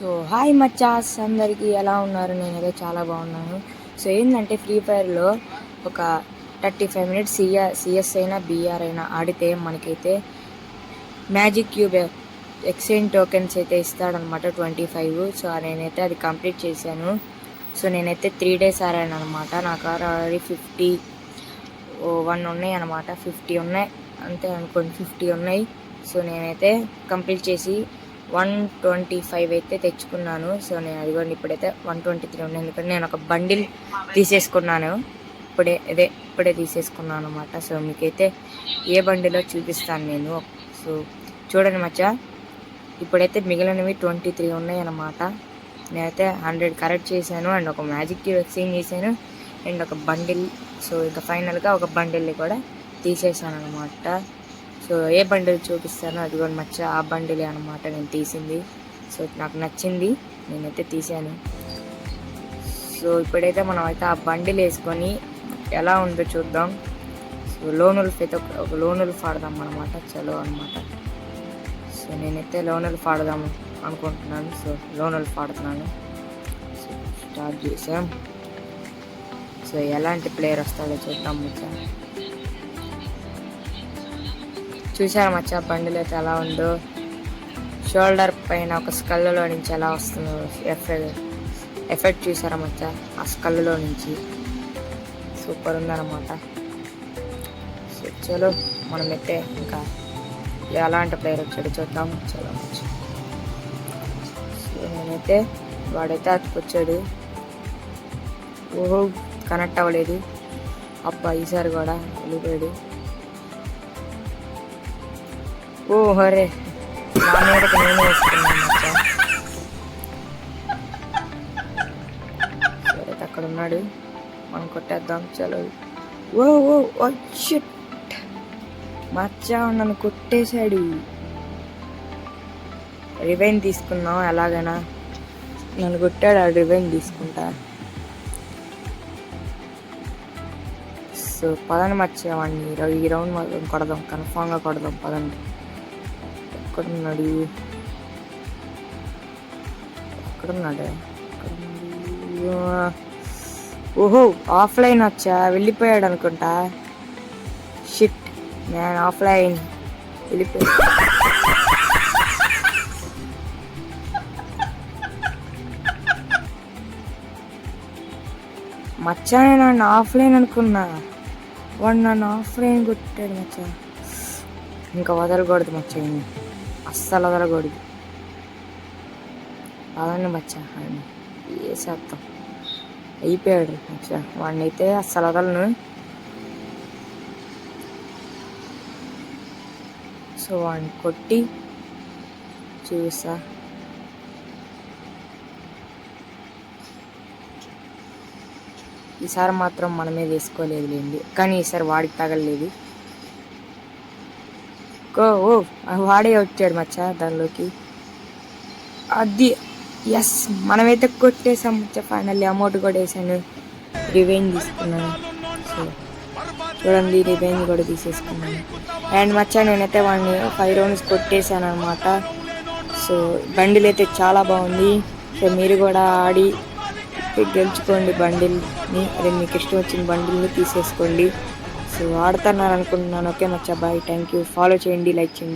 So hi మచ్చాస్ అందరికీ ఎలా ఉన్నారు? నేనైతే చాలా బాగున్నాను. సో ఏంటంటే ఫ్రీ ఫైర్లో ఒక 35 మినిట్స్ సిఎస్ అయినా బీఆర్ అయినా ఆడితే మనకైతే మ్యాజిక్ క్యూబ్ ఎక్స్చేంజ్ టోకెన్స్ అయితే ఇస్తాడనమాట 25. సో నేనైతే అది కంప్లీట్ చేశాను. సో నేనైతే 3 days ఆడాను అనమాట. నాకు ఆల్రెడీ 51 ఉన్నాయి అనమాట. 50 ఉన్నాయి అంతే అనుకోండి, 50 ఉన్నాయి. సో నేనైతే కంప్లీట్ చేసి 125 అయితే తెచ్చుకున్నాను. సో నేను అదిగోండి ఇప్పుడైతే 123 ఉన్నాయి, ఎందుకంటే నేను ఒక బండిల్ తీసేసుకున్నాను. ఇప్పుడే తీసేసుకున్నాను అనమాట. సో మీకైతే ఏ బండిలో చూపిస్తాను నేను. సో చూడండి మచ్చా, ఇప్పుడైతే మిగిలినవి 23 ఉన్నాయి అన్నమాట. నేనైతే 100 కరెక్ట్ చేశాను అండ్ ఒక మ్యాజిక్ క్యూబ్ ఎక్స్చేంజ్ చేశాను అండ్ ఒక బండిల్. సో ఇంకా ఫైనల్గా ఒక బండిల్ని కూడా తీసేసాను అనమాట. సో ఏ బండిల్ చూపిస్తానో అదిగోండి మచ్చ, ఆ బండిలే అనమాట నేను తీసింది. సో నాకు నచ్చింది, నేనైతే తీసాను. సో ఇప్పుడైతే మనం అయితే ఆ బండిల్ వేసుకొని ఎలా ఉందో చూద్దాం. సో లోనుల్ఫ్ అయితే ఒక లోనుల్ఫ్ ఆడదాం అనమాట. చలో అనమాట. సో నేనైతే లోనుల్ఫ్ ఆడదాము అనుకుంటున్నాను. సో లోనుల్ఫ్ ఆడుతున్నాను. సో స్టార్ట్ చేసాం. సో ఎలాంటి ప్లేయర్ వస్తాడో చూద్దాం మచ్చా. చూసారా మచ్చా బండిల్ అయితే ఎలా ఉందో. షోల్డర్ పైన ఒక స్కల్లో నుంచి ఎలా వస్తుందో ఎఫెక్ట్ చూసారా మచ్చా, ఆ స్కల్లో నుంచి సూపర్ ఉందన్నమాట. సో చలో మనమైతే ఇంకా ఎలాంటి ప్లేయర్ వచ్చాడు చూద్దాం. చలో మచ్చా. సో నేనైతే వాడైతే అతుకొచ్చాడు. ఓహో కనెక్ట్ అవ్వలేదు. అబ్బా ఈసారి కూడా వెళ్ళిపోయాడు. ఓ హరే, నా మీదకి నేను వేసుకున్నాను మచ్చా. సరే అక్కడ ఉన్నాడు, మనం కొట్టేద్దాం. చలో. ఓ ఓ ఓ షిట్, మచ్చా నన్ను కొట్టేశాడు. రివెంజ్ తీసుకుందాం ఎలాగైనా. నన్ను కొట్టాడు, ఆ రివెంజ్ తీసుకుంటా. సో పదండి మర్చేవాడిని, ఈ రౌండ్ మాత్రం కొడదాం, కన్ఫామ్గా కొడదాం. పదండి. ఎక్కడున్నాడు? ఓహో ఆఫ్లైన్ వచ్చా, వెళ్ళిపోయాడు అనుకుంటా. షిట్, నేను ఆఫ్లైన్ వెళ్ళిపోయా. మచ్చా నేను నన్ను ఆఫ్లైన్ అనుకున్నా, వాడు నన్ను ఆఫ్లైన్ కొట్టాడు మచ్చా. ఇంకా వదలకూడదు మచ్చా, అస్సలు వదలకూడదు. అదన్నీ మచ్చా ఏ శాతం అయిపోయాడు మచ్చా. వాడిని అయితే అస్సలు వదలను. సో వాడిని కొట్టి చూసా. ఈసారి మాత్రం మనమే వేసుకోలేదు లేండి, కానీ ఈసారి వాడికి తగలలేదు. ఓ వాడే వచ్చాడు మచ్చా దానిలోకి. అది ఎస్, మనమైతే కొట్టేసాం మచ్చా. ఫైనల్లీ అమౌంట్ కూడా వేసాను, రివెంజ్ తీసుకున్నాను. సో చూడండి, రివెంజ్ కూడా తీసేసుకున్నాను. అండ్ మచ్చా నేనైతే వాడిని 5 rounds కొట్టేశాను అనమాట. సో బండిల్ అయితే చాలా బాగుంది. సో మీరు కూడా ఆడి గెలుచుకోండి బండిల్ని. అదే మీకు ఇష్టం వచ్చిన బండిల్ని తీసేసుకోండి. సో ఆడుతున్నారు అనుకుంటున్నాను. Okay Maccha, bye, thank you. Follow చేయండి, లైక్ చేయండి.